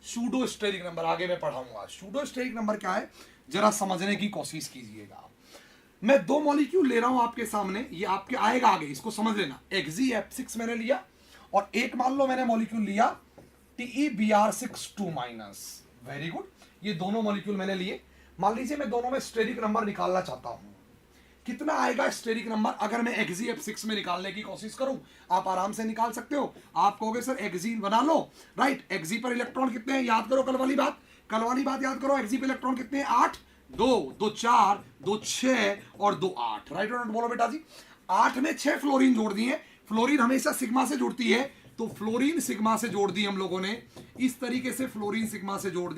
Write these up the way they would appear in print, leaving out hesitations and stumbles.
Pseudo steric number आगे मैं पढ़ाऊंगा। सूडो स्टेरिक नंबर क्या है जरा समझने की कोशिश कीजिएगा। मैं 2 मॉलिक्यूल ले रहा हूं आपके सामने, ये आपके आएगा आगे, इसको समझ लेना। XeF6 मैंने लिया और एक मान लो मैंने मॉलिक्यूल लिया TeBr6 वेरी गुड। ये दोनों मॉलिक्यूल मैंने लिए। मान लीजिए मैं दोनों में स्टेरिक नंबर निकालना चाहता हूं। कितना आएगा स्टेरिक नंबर अगर मैं XeF6 में निकालने की कोशिश करूं? आप आराम से निकाल सकते हो। आप कहोगे सर Xe बना लो, राइट। Xe पर इलेक्ट्रॉन कितने हैं याद करो, कल वाली बात याद करो। Xe पर इलेक्ट्रॉन कितने हैं? 8, 2 4, 2 6 और 2 8, राइट और नॉट बोलो बेटा जी। 8 में 6 फ्लोरीन जोड़ दिए। फ्लोरीन हमेशा सिग्मा से जुड़ती है, तो फ्लोरीन सिग्मा से जोड़ दी हम लोगों ने। इस तरीके से फ्लोरीन सिग्मा से जोड़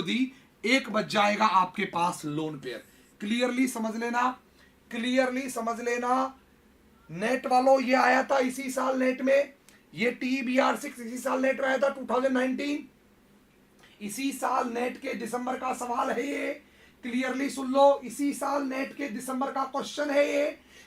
दी, एक बच जाएगा आपके पास लोन पेयर। क्लियरली समझ लेना नेट वालों। ये आया था इसी साल नेट में, ये TeBr6 इसी साल नेट में आया था 2019। इसी साल नेट के दिसंबर का सवाल है ये, क्लियरली सुन लो। इसी साल नेट के दिसंबर का क्वेश्चन है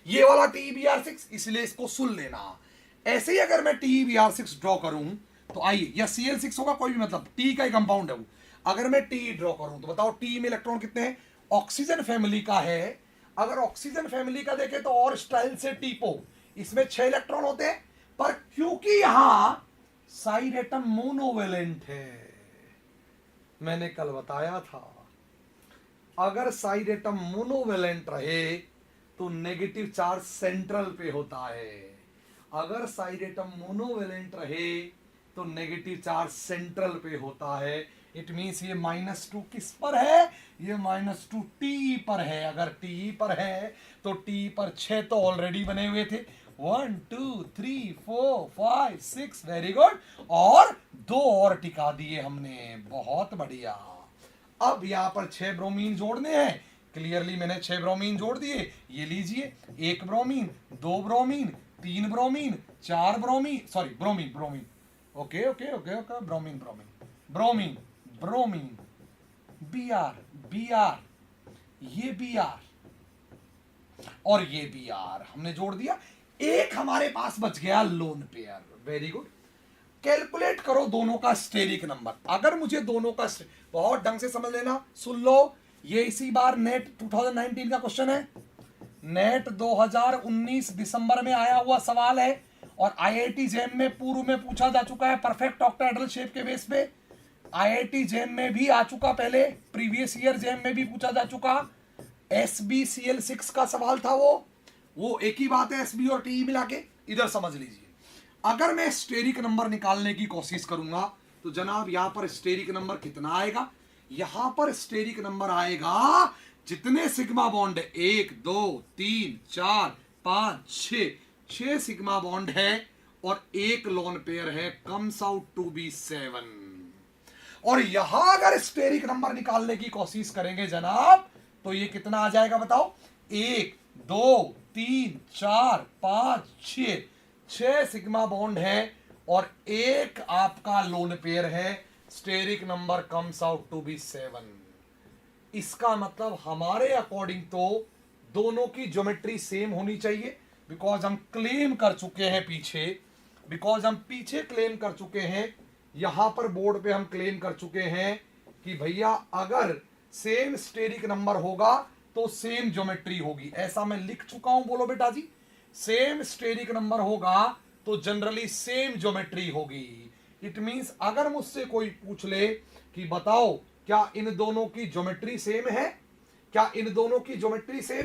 ये वाला TeBr6, इसलिए इसको सुन लेना। ऐसे ही अगर मैं TeBr6 ड्रॉ करूं तो आइए, या Cl6 होगा कोई भी, मतलब T का ही कंपाउंड है वो। अगर मैं T ड्रॉ करूं तो बताओ T में इलेक्ट्रॉन कितने हैं? ऑक्सीजन फैमिली का है। अगर ऑक्सीजन फैमिली का देखें तो और स्टाइल से टीपो, इसमें 6 इलेक्ट्रॉन होते हैं, पर क्योंकि यहां साइड एटम मोनोवेलेंट है, मैंने कल बताया था अगर साइड एटम मोनोवेलेंट रहे तो नेगेटिव चार्ज सेंट्रल पे होता है। अगर साइड एटम मोनोवेलेंट रहे तो नेगेटिव चार्ज सेंट्रल पे होता है। इट मीन्स ये -2 किस पर है? ये -2 T पर है। अगर T पर है तो T पर 6 तो ऑलरेडी बने हुए थे, 1 2 3 4 5 6, वेरी गुड। और 2 और टिका दिए हमने, बहुत बढ़िया। अब यहां पर 6 ब्रोमीन जोड़ने हैं। क्लियरली मैंने 6 ब्रोमीन जोड़ दिए। ये लीजिए, 1 bromine, 2 bromine, 3 bromine, 4 bromine, sorry bromine, okay, bromine, Br, ये Br और ये Br हमने जोड़ दिया। एक हमारे पास बच गया lone pair, very good. Calculate करो दोनों का स्टेरिक नंबर। अगर मुझे दोनों का, बहुत ढंग से समझ लेना, सुन लो। ये इसी बार नेट 2019 का क्वेश्चन है, नेट 2019 दिसंबर में आया हुआ सवाल है, और IIT जैम में पूर्व में पूछा जा चुका है परफेक्ट ऑक्टाहेड्रल शेप के बेस पे। IIT जैम में भी आ चुका, पहले प्रीवियस ईयर जैम में भी पूछा जा चुका। SbCl6 का सवाल था वो एक ही बात है, SB और TE मिला के। इधर समझ लीजिए, अगर मैं स्टेरिक नंबर निकालने की कोशिश करूंगा तो जनाब यहां पर स्टेरिक नंबर कितना आएगा? यहां पर स्टेरिक नंबर आएगा जितने सिग्मा बॉन्ड है, 1 2 3 4 5 6 सिग्मा बॉन्ड है और 1 लोन पेयर है, कम्स आउट टू बी 7। और यहां अगर स्टेरिक नंबर निकालने की कोशिश करेंगे जनाब तो ये कितना आ जाएगा बताओ? 1 2 3 4 5 6 सिग्मा बॉन्ड है और 1 आपका लोन पेयर है। Steric number comes out to be 7। इसका मतलब हमारे अकॉर्डिंग तो दोनों की ज्योमेट्री सेम होनी चाहिए, बिकॉज हम क्लेम कर चुके हैं पीछे क्लेम कर चुके हैं, यहां पर बोर्ड पे हम क्लेम कर चुके हैं कि भैया अगर सेम स्टेरिक नंबर होगा तो सेम ज्योमेट्री होगी। ऐसा मैं लिख चुका हूं, बोलो बेटा जी। सेम स्टेरिक नंबर होगा तो जनरली सेम ज्योमेट्री होगी। इट मींस अगर मुझसे कोई पूछ ले कि बताओ क्या इन दोनों की ज्योमेट्री सेम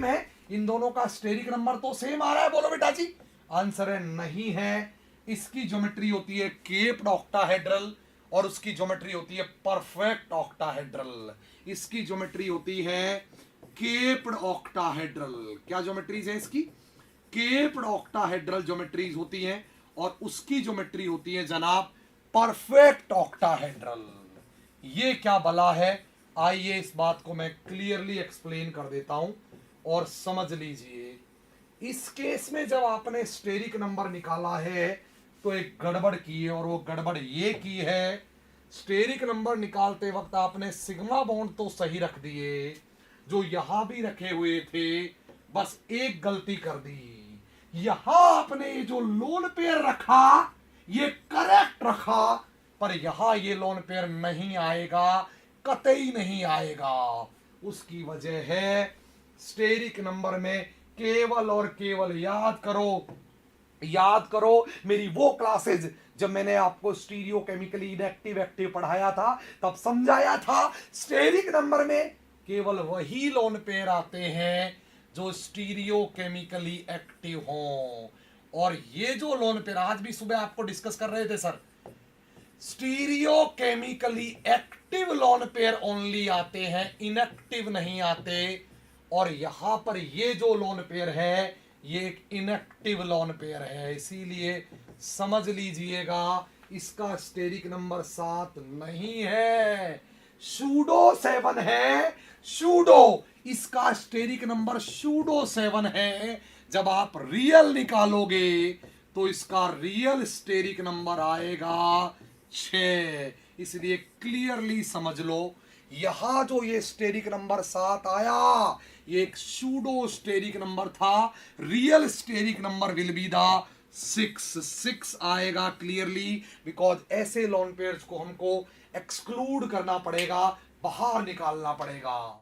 है, इन दोनों का स्टेरिक नंबर तो सेम आ रहा है, बोलो बेटा जी। आंसर है नहीं है। इसकी ज्योमेट्री होती है केप्ड ऑक्टाहेड्रल और उसकी ज्योमेट्री होती है परफेक्ट ऑक्टाहेड्रल। इसकी ज्योमेट्री होती है केप्ड ऑक्टाहेड्रल। क्या ज्योमेट्रीज है इसकी? केप्ड ऑक्टाहेड्रल ज्योमेट्रीज होती हैं, और उसकी ज्योमेट्री होती है जनाब परफेक्ट ऑक्टाहेड्रल। ये क्या बला है, आइए इस बात को मैं क्लियरली एक्सप्लेन कर देता हूं और समझ लीजिए। इस केस में जब आपने स्टेरिक नंबर निकाला है तो एक गड़बड़ की है, और वो गड़बड़ ये की है, स्टेरिक नंबर निकालते वक्त आपने सिग्मा बॉन्ड तो सही रख दिए जो यहां भी रखे हुए थे, बस एक गलती कर दी। यहां आपने जो लोन पेयर रखा ये करेक्ट रखा, पर यहां ये लोन पेयर नहीं आएगा, कतई नहीं आएगा। उसकी वजह है स्टेरिक नंबर में केवल और केवल याद करो मेरी वो क्लासेज जब मैंने आपको स्टीरियो केमिकली इनएक्टिव एक्टिव पढ़ाया था, तब समझाया था स्टेरिक नंबर में केवल वही लोन पेयर आते हैं जो स्टीरियो केमिकली एक्टिव हों। और ये जो लोन पेयर आज भी सुबह आपको डिस्कस कर रहे थे sir, stereo chemically active lone pair only आते हैं, इनएक्टिव नहीं आते। और यहां पर ये जो लोन पेयर है ये एक इनएक्टिव लोन पेयर है, इसीलिए समझ लीजिएगा इसका स्टेरिक नंबर 7 नहीं है, सूडो 7 है। सूडो, इसका स्टेरिक नंबर सूडो 7 है। जब आप रियल निकालोगे तो इसका रियल स्टेरिक नंबर आएगा 6। इसलिए क्लियरली समझ लो यहां जो ये स्टेरिक नंबर 7 आया ये एक सूडो स्टेरिक नंबर था, real steric number will be the 6 आएगा क्लियरली, बिकॉज ऐसे लोन पेयर्स को हमको एक्सक्लूड करना पड़ेगा, बाहर निकालना पड़ेगा।